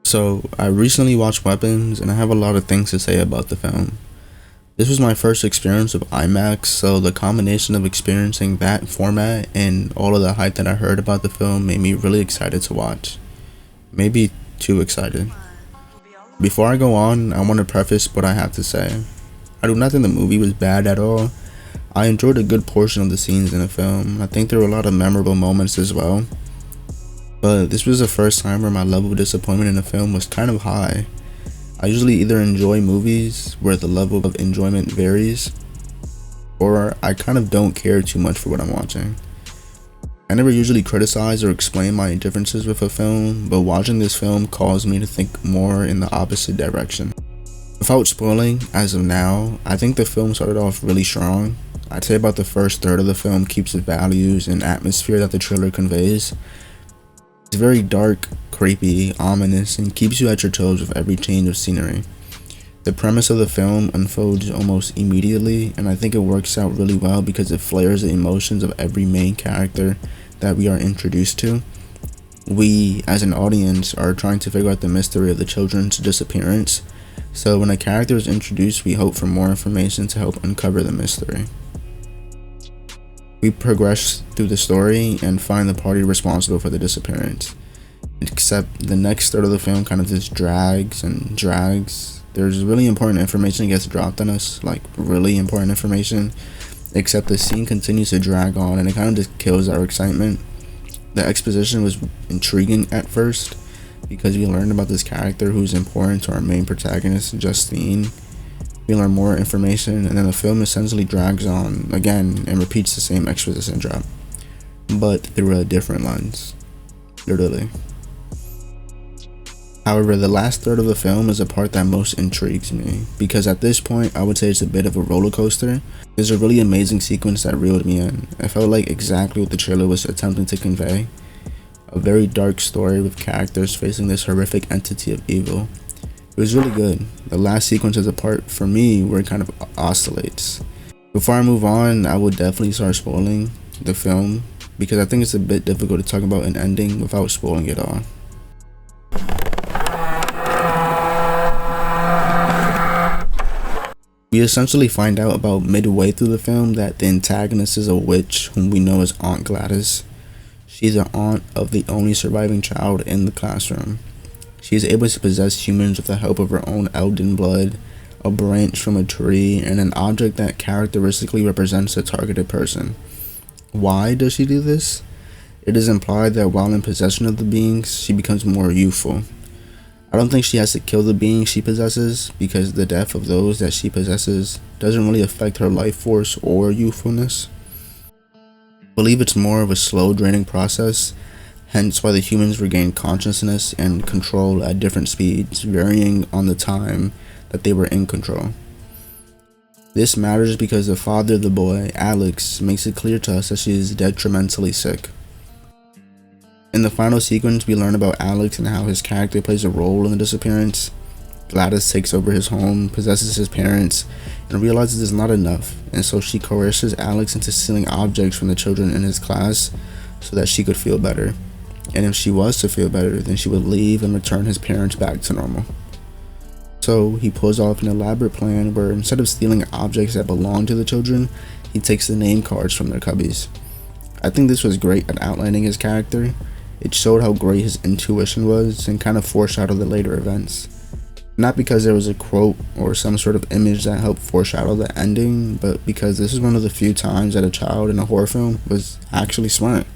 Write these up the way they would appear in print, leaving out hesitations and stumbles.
So, I recently watched Weapons and I have a lot of things to say about the film. This was my first experience with IMAX, so the combination of experiencing that format and all of the hype that I heard about the film made me really excited to watch. Maybe too excited. Before I go on, I want to preface what I have to say. I do not think the movie was bad at all. I enjoyed a good portion of the scenes in the film. I think there were a lot of memorable moments as well. But this was the first time where my level of disappointment in a film was kind of high. I usually either enjoy movies where the level of enjoyment varies, or I kind of don't care too much for what I'm watching. I never usually criticize or explain my differences with a film, but watching this film caused me to think more in the opposite direction. Without spoiling, as of now, I think the film started off really strong. I'd say about the first third of the film keeps the values and atmosphere that the trailer conveys. It's very dark, creepy, ominous, and keeps you at your toes with every change of scenery. The premise of the film unfolds almost immediately, and I think it works out really well because it flares the emotions of every main character that we are introduced to. We, as an audience, are trying to figure out the mystery of the children's disappearance, so when a character is introduced, we hope for more information to help uncover the mystery. We progress through the story and find the party responsible for the disappearance. Except the next third of the film kind of just drags and drags. There's really important information that gets dropped on us, like really important information, except the scene continues to drag on and it kind of just kills our excitement. The exposition was intriguing at first because we learned about this character who's important to our main protagonist, Justine. We learn more information, and then the film essentially drags on again and repeats the same exposition drop, but through a different lens, literally. However, the last third of the film is the part that most intrigues me, because at this point, I would say it's a bit of a roller coaster. There's a really amazing sequence that reeled me in. It felt like exactly what the trailer was attempting to convey. A very dark story with characters facing this horrific entity of evil. It was really good. The last sequence is a part for me where it kind of oscillates. Before I move on, I would definitely start spoiling the film because I think it's a bit difficult to talk about an ending without spoiling it all. We essentially find out about midway through the film that the antagonist is a witch whom we know as Aunt Gladys. She's the aunt of the only surviving child in the classroom. She is able to possess humans with the help of her own elden blood, a branch from a tree, and an object that characteristically represents a targeted person. Why does she do this? It is implied that while in possession of the beings, she becomes more youthful. I don't think she has to kill the beings she possesses, because the death of those that she possesses doesn't really affect her life force or youthfulness. I believe it's more of a slow draining process, hence why the humans regain consciousness and control at different speeds, varying on the time that they were in control. This matters because the father of the boy, Alex, makes it clear to us that she is detrimentally sick. In the final sequence, we learn about Alex and how his character plays a role in the disappearance. Gladys takes over his home, possesses his parents, and realizes it's not enough, and so she coerces Alex into stealing objects from the children in his class so that she could feel better. And if she was to feel better, then she would leave and return his parents back to normal. So he pulls off an elaborate plan where instead of stealing objects that belong to the children, he takes the name cards from their cubbies. I think this was great at outlining his character. It showed how great his intuition was and kind of foreshadowed the later events. Not because there was a quote or some sort of image that helped foreshadow the ending, but because this is one of the few times that a child in a horror film was actually smart.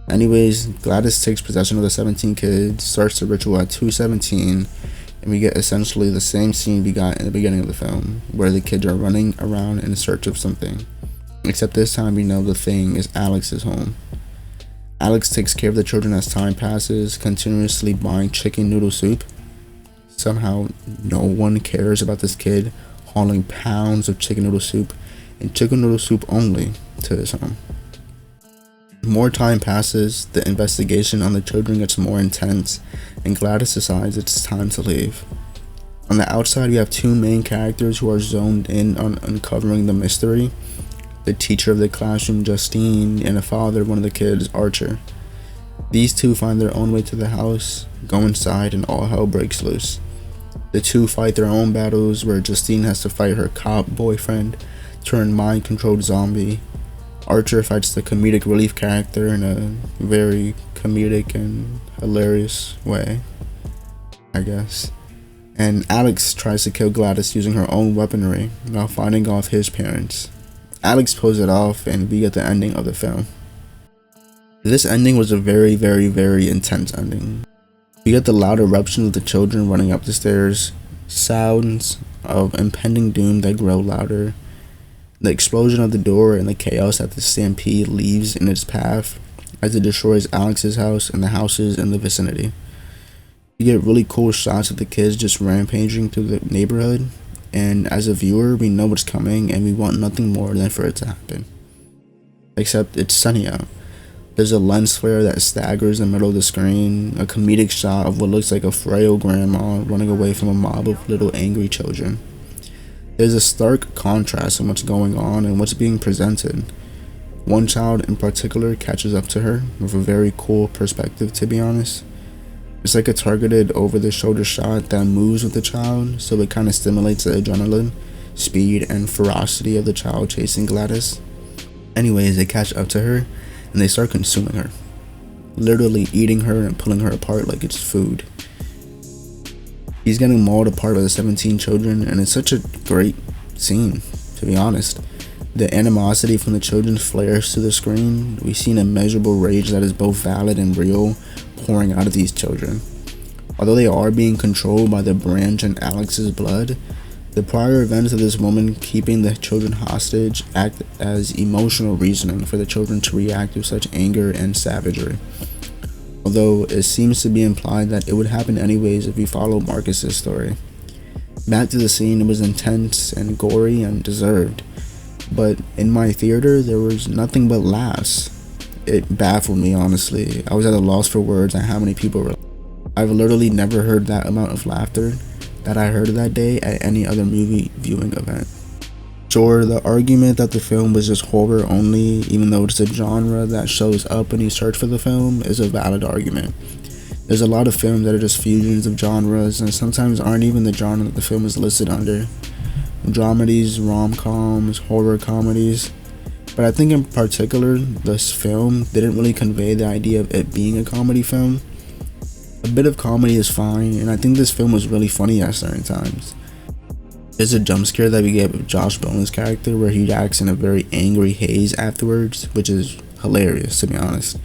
Anyways, Gladys takes possession of the 17 kids, starts the ritual at 2:17, and we get essentially the same scene we got in the beginning of the film, where the kids are running around in search of something. Except this time we know the thing is Alex's home. Alex takes care of the children as time passes, continuously buying chicken noodle soup. Somehow, no one cares about this kid hauling pounds of chicken noodle soup, and chicken noodle soup only, to his home. More time passes, the investigation on the children gets more intense, and Gladys decides it's time to leave. On the outside, we have two main characters who are zoned in on uncovering the mystery. The teacher of the classroom, Justine, and the father of one of the kids, Archer. These two find their own way to the house, go inside, and all hell breaks loose. The two fight their own battles, where Justine has to fight her cop boyfriend turned mind-controlled zombie. Archer fights the comedic relief character in a very comedic and hilarious way, I guess. And Alex tries to kill Gladys using her own weaponry while fighting off his parents. Alex pulls it off, and we get the ending of the film. This ending was a very, very, very intense ending. We get the loud eruption of the children running up the stairs, sounds of impending doom that grow louder, the explosion of the door, and the chaos that the stampede leaves in its path as it destroys Alex's house and the houses in the vicinity. You get really cool shots of the kids just rampaging through the neighborhood, and as a viewer, we know what's coming and we want nothing more than for it to happen. Except it's sunny out. There's a lens flare that staggers in the middle of the screen, a comedic shot of what looks like a frail grandma running away from a mob of little angry children. There's a stark contrast in what's going on and what's being presented. One child in particular catches up to her with a very cool perspective, to be honest. It's like a targeted over-the-shoulder shot that moves with the child, so it kind of stimulates the adrenaline, speed, and ferocity of the child chasing Gladys. Anyways, they catch up to her, and they start consuming her, literally eating her and pulling her apart like it's food. He's getting mauled apart by the 17 children, and it's such a great scene, to be honest. The animosity from the children flares to the screen. We see an immeasurable rage that is both valid and real pouring out of these children. Although they are being controlled by the branch and Alex's blood, the prior events of this woman keeping the children hostage act as emotional reasoning for the children to react with such anger and savagery. Although it seems to be implied that it would happen anyways if we follow Marcus's story. Back to the scene, it was intense and gory and deserved, but in my theater there was nothing but laughs. It baffled me, honestly. I was at a loss for words at how many people were. I've literally never heard that amount of laughter that I heard that day at any other movie viewing event. Sure, the argument that the film was just horror only, even though it's a genre that shows up when you search for the film, is a valid argument. There's a lot of films that are just fusions of genres and sometimes aren't even the genre that the film is listed under. Dramedies, rom-coms, horror comedies. But I think in particular, this film didn't really convey the idea of it being a comedy film. A bit of comedy is fine, and I think this film was really funny at certain times. There's a jump scare that we get with Josh Brolin's character where he acts in a very angry haze afterwards, which is hilarious, to be honest.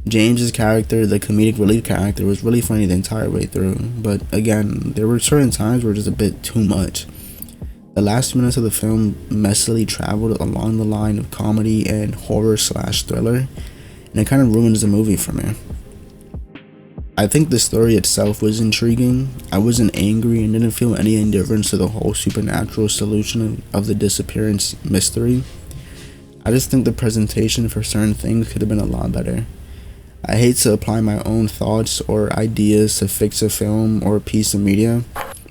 James's character, the comedic relief character, was really funny the entire way through, but again, there were certain times where it was a bit too much. The last minutes of the film messily traveled along the line of comedy and horror/thriller, and it kind of ruins the movie for me. I think the story itself was intriguing. I wasn't angry and didn't feel any indifference to the whole supernatural solution of the disappearance mystery. I just think the presentation for certain things could have been a lot better. I hate to apply my own thoughts or ideas to fix a film or a piece of media,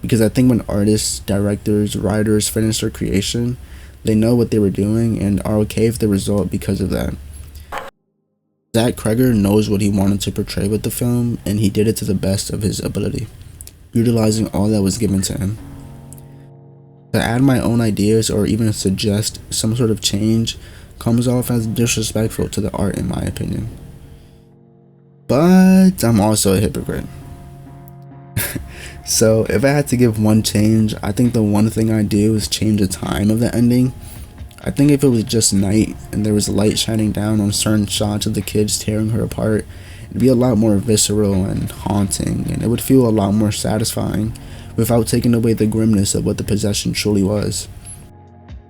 because I think when artists, directors, writers finish their creation, they know what they were doing and are okay with the result because of that. Zach Kreger knows what he wanted to portray with the film, and he did it to the best of his ability, utilizing all that was given to him. To add my own ideas or even suggest some sort of change comes off as disrespectful to the art, in my opinion. But I'm also a hypocrite. So if I had to give one change, I think the one thing I'd do is change the time of the ending. I think if it was just night and there was light shining down on certain shots of the kids tearing her apart, it'd be a lot more visceral and haunting, and it would feel a lot more satisfying without taking away the grimness of what the possession truly was.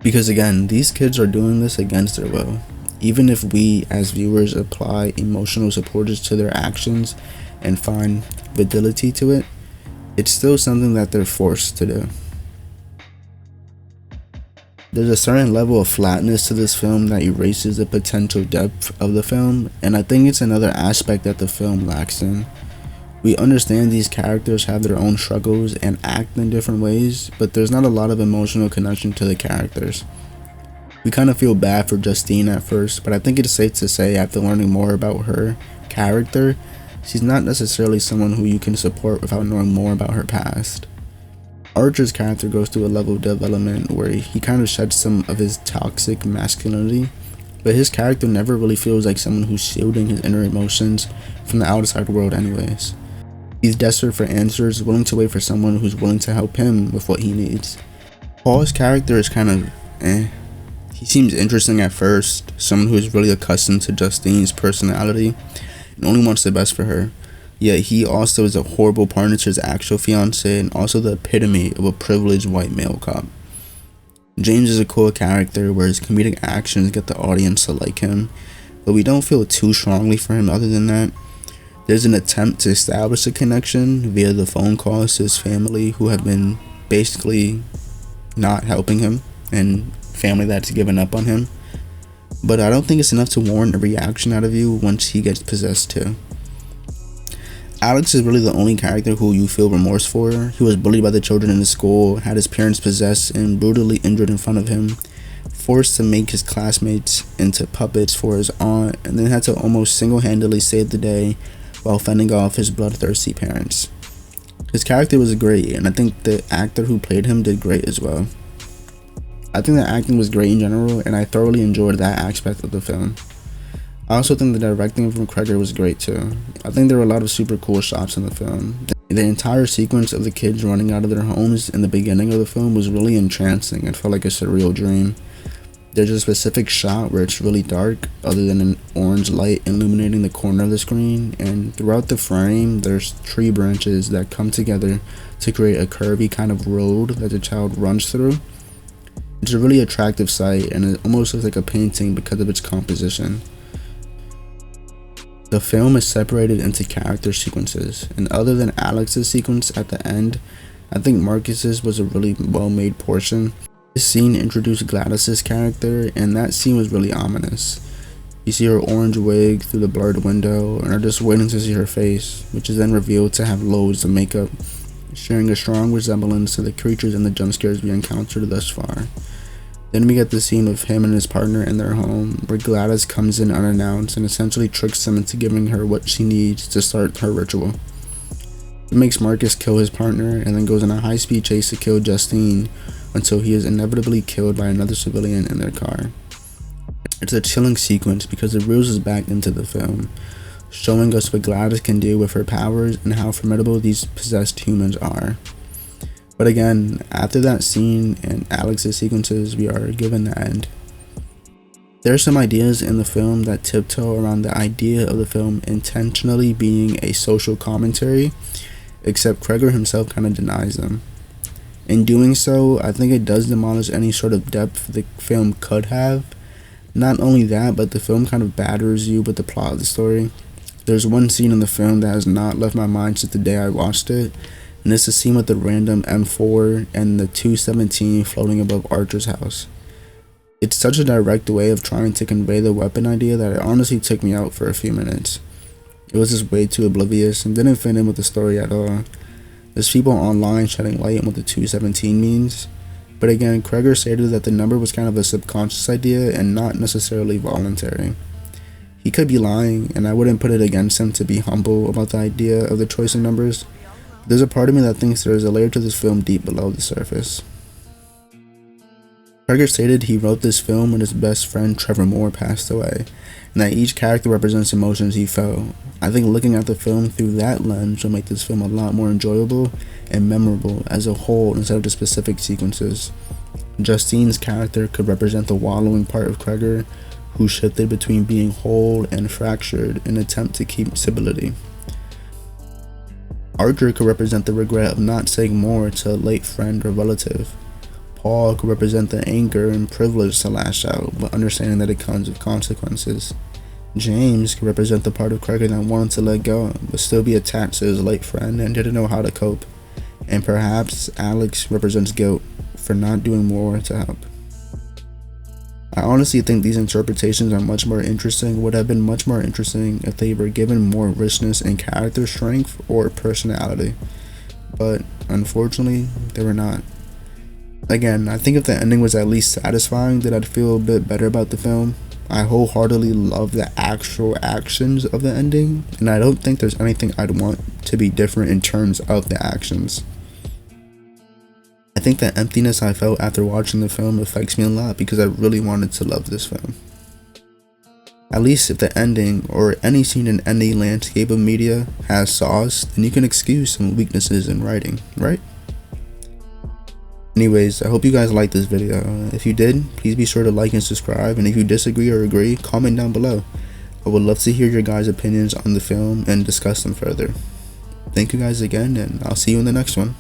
Because again, these kids are doing this against their will. Even if we as viewers apply emotional supporters to their actions and find fidelity to it, it's still something that they're forced to do. There's a certain level of flatness to this film that erases the potential depth of the film, and I think it's another aspect that the film lacks in. We understand these characters have their own struggles and act in different ways, but there's not a lot of emotional connection to the characters. We kind of feel bad for Justine at first, but I think it's safe to say after learning more about her, character, she's not necessarily someone who you can support without knowing more about her past. Archer's character goes through a level of development where he kind of sheds some of his toxic masculinity, but his character never really feels like someone who's shielding his inner emotions from the outside world anyways. He's desperate for answers, willing to wait for someone who's willing to help him with what he needs. Paul's character is kind of He seems interesting at first, someone who is really accustomed to Justine's personality and only wants the best for her. Yet he also is a horrible partner to his actual fiancée and also the epitome of a privileged white male cop. James is a cool character where his comedic actions get the audience to like him, but we don't feel too strongly for him other than that. There's an attempt to establish a connection via the phone calls to his family who have been basically not helping him and family that's given up on him, but I don't think it's enough to warrant a reaction out of you once he gets possessed too. Alex is really the only character who you feel remorse for. He was bullied by the children in his school, had his parents possessed and brutally injured in front of him, forced to make his classmates into puppets for his aunt, and then had to almost single-handedly save the day while fending off his bloodthirsty parents. His character was great, and I think the actor who played him did great as well. I think the acting was great in general, and I thoroughly enjoyed that aspect of the film. I also think the directing from Kreger was great too. I think there were a lot of super cool shots in the film. The entire sequence of the kids running out of their homes in the beginning of the film was really entrancing. It felt like a surreal dream. There's a specific shot where it's really dark, other than an orange light illuminating the corner of the screen, and throughout the frame there's tree branches that come together to create a curvy kind of road that the child runs through. It's a really attractive sight, and it almost looks like a painting because of its composition. The film is separated into character sequences, and other than Alex's sequence at the end, I think Marcus's was a really well-made portion. This scene introduced Gladys's character, and that scene was really ominous. You see her orange wig through the blurred window, and are just waiting to see her face, which is then revealed to have loads of makeup, sharing a strong resemblance to the creatures and the jump scares we encountered thus far. Then we get the scene of him and his partner in their home, where Gladys comes in unannounced and essentially tricks them into giving her what she needs to start her ritual. It makes Marcus kill his partner and then goes on a high-speed chase to kill Justine until he is inevitably killed by another civilian in their car. It's a chilling sequence because it reels us back into the film, showing us what Gladys can do with her powers and how formidable these possessed humans are. But again, after that scene and Alex's sequences, we are given the end. There are some ideas in the film that tiptoe around the idea of the film intentionally being a social commentary, except Kreger himself kind of denies them. In doing so, I think it does demolish any sort of depth the film could have. Not only that, but the film kind of batters you with the plot of the story. There's one scene in the film that has not left my mind since the day I watched it, and it's the scene with the random M4 and the 217 floating above Archer's house. It's such a direct way of trying to convey the weapon idea that it honestly took me out for a few minutes. It was just way too oblivious and didn't fit in with the story at all. There's people online shedding light on what the 217 means, but again, Kreger stated that the number was kind of a subconscious idea and not necessarily voluntary. He could be lying, and I wouldn't put it against him to be humble about the idea of the choice of numbers. There's a part of me that thinks there is a layer to this film deep below the surface. Kreger stated he wrote this film when his best friend Trevor Moore passed away, and that each character represents emotions he felt. I think looking at the film through that lens will make this film a lot more enjoyable and memorable as a whole instead of the specific sequences. Justine's character could represent the wallowing part of Kreger, who shifted between being whole and fractured in an attempt to keep stability. Archer could represent the regret of not saying more to a late friend or relative. Paul could represent the anger and privilege to lash out, but understanding that it comes with consequences. James could represent the part of Kreger that wanted to let go, but still be attached to his late friend and didn't know how to cope. And perhaps Alex represents guilt for not doing more to help. I honestly think these interpretations are much more interesting, would have been much more interesting if they were given more richness in character strength or personality, but unfortunately they were not. Again, I think if the ending was at least satisfying, then I'd feel a bit better about the film. I wholeheartedly love the actual actions of the ending, and I don't think there's anything I'd want to be different in terms of the actions. I think the emptiness I felt after watching the film affects me a lot because I really wanted to love this film. At least if the ending or any scene in any landscape of media has sauce, then you can excuse some weaknesses in writing, right? Anyways, I hope you guys liked this video. If you did, please be sure to like and subscribe, and if you disagree or agree, comment down below. I would love to hear your guys' opinions on the film and discuss them further. Thank you guys again, and I'll see you in the next one.